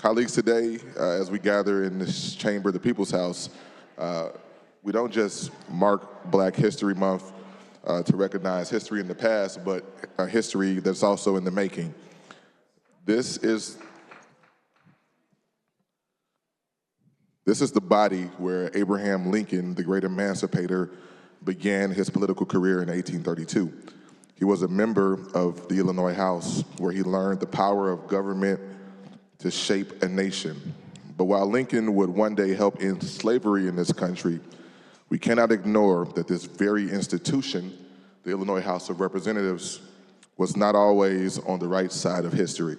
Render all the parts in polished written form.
Colleagues, today, as we gather in this chamber, the People's House, we don't just mark Black History Month to recognize history in the past, but a history that's also in the making. This is the body where Abraham Lincoln, the great emancipator, began his political career in 1832. He was a member of the Illinois House, where he learned the power of government to shape a nation. But while Lincoln would one day help end slavery in this country, we cannot ignore that this very institution, the Illinois House of Representatives, was not always on the right side of history.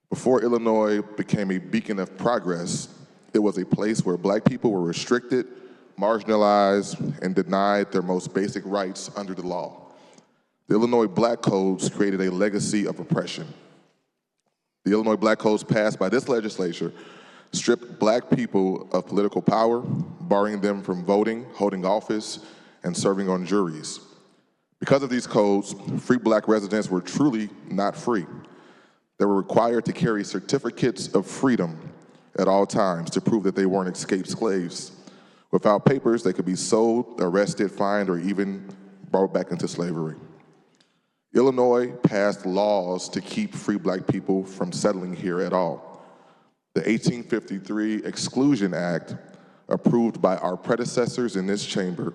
Before Illinois became a beacon of progress, it was a place where Black people were restricted, marginalized, and denied their most basic rights under the law. The Illinois Black Codes created a legacy of oppression. The Illinois Black Codes passed by this legislature stripped Black people of political power, barring them from voting, holding office, and serving on juries. Because of these codes, free Black residents were truly not free. They were required to carry certificates of freedom at all times to prove that they weren't escaped slaves. Without papers, they could be sold, arrested, fined, or even brought back into slavery. Illinois passed laws to keep free Black people from settling here at all. The 1853 Exclusion Act, approved by our predecessors in this chamber,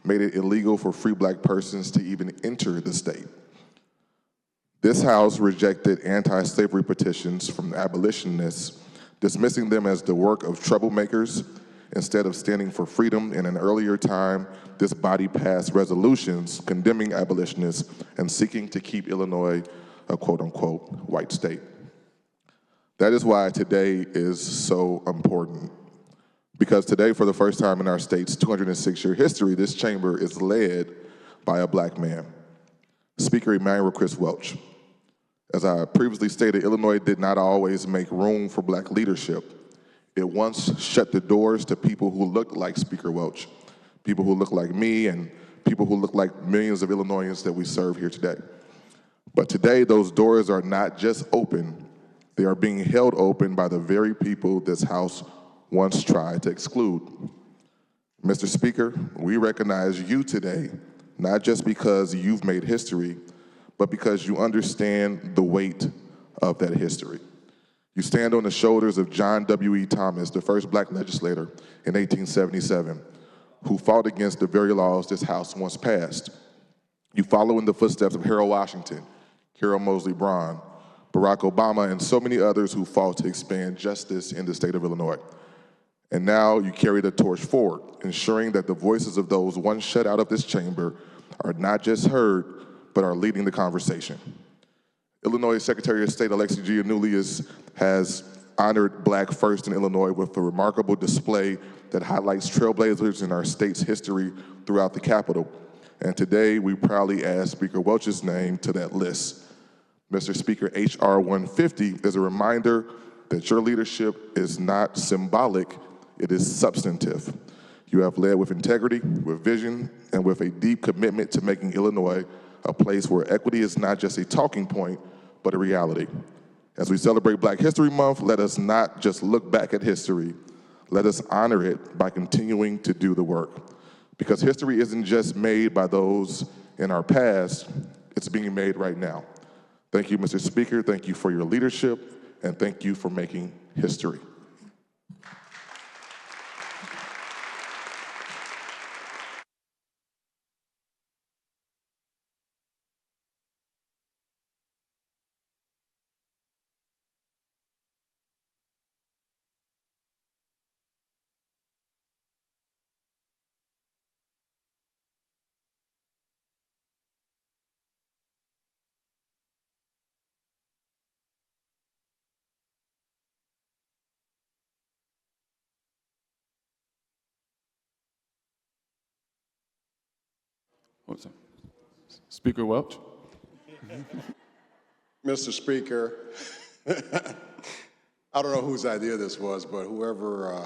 made it illegal for free Black persons to even enter the state. This House rejected anti-slavery petitions from abolitionists, dismissing them as the work of troublemakers. Instead of standing for freedom in an earlier time, this body passed resolutions condemning abolitionists and seeking to keep Illinois a quote-unquote white state. That is why today is so important. Because today, for the first time in our state's 206-year history, this chamber is led by a Black man, Speaker Emanuel Welch. As I previously stated, Illinois did not always make room for Black leadership. It once shut the doors to people who looked like Speaker Welch, people who look like me, and people who look like millions of Illinoisans that we serve here today. But today, those doors are not just open, they are being held open by the very people this House once tried to exclude. Mr. Speaker, we recognize you today, not just because you've made history, but because you understand the weight of that history. You stand on the shoulders of John W.E. Thomas, the first Black legislator in 1877, who fought against the very laws this House once passed. You follow in the footsteps of Harold Washington, Carol Moseley Braun, Barack Obama, and so many others who fought to expand justice in the state of Illinois. And now you carry the torch forward, ensuring that the voices of those once shut out of this chamber are not just heard, but are leading the conversation. Illinois Secretary of State Alexis Giannoulias has honored Black First in Illinois with a remarkable display that highlights trailblazers in our state's history throughout the Capitol. And today, we proudly add Speaker Welch's name to that list. Mr. Speaker, H.R. 150 is a reminder that your leadership is not symbolic, it is substantive. You have led with integrity, with vision, and with a deep commitment to making Illinois a place where equity is not just a talking point, but a reality. As we celebrate Black History Month, let us not just look back at history, let us honor it by continuing to do the work. Because history isn't just made by those in our past, it's being made right now. Thank you, Mr. Speaker, thank you for your leadership, and thank you for making history. What's up? Speaker Welch. Mr. Speaker, I don't know whose idea this was, but whoever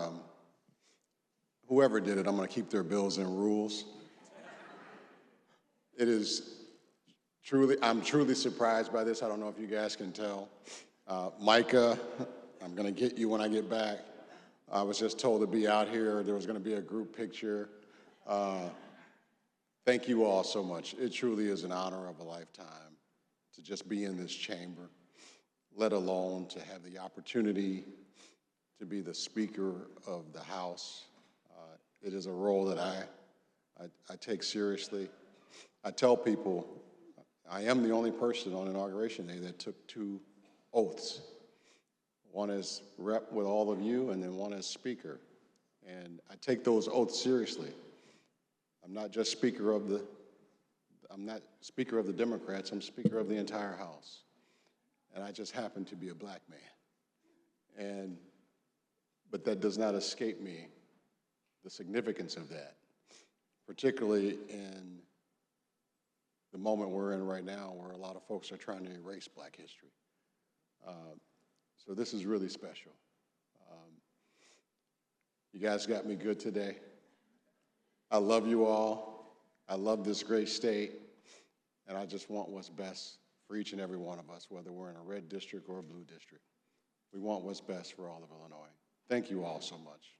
did it, I'm going to keep their bills and rules. It is I'm truly surprised by this. I don't know if you guys can tell. Micah, I'm going to get you when I get back. I was just told to be out here. There was going to be a group picture. Thank you all so much. It truly is an honor of a lifetime to just be in this chamber, let alone to have the opportunity to be the Speaker of the House. It is a role that I take seriously. I tell people I am the only person on Inauguration Day that took 2 oaths. One as rep with all of you, and then one as Speaker. And I take those oaths seriously. I'm not just Speaker of the Democrats, I'm Speaker of the entire House. And I just happen to be a black man. But that does not escape me the significance of that, particularly in the moment we're in right now where a lot of folks are trying to erase black history. So this is really special. You guys got me good today. I love you all. I love this great state. And I just want what's best for each and every one of us, whether we're in a red district or a blue district. We want what's best for all of Illinois. Thank you all so much.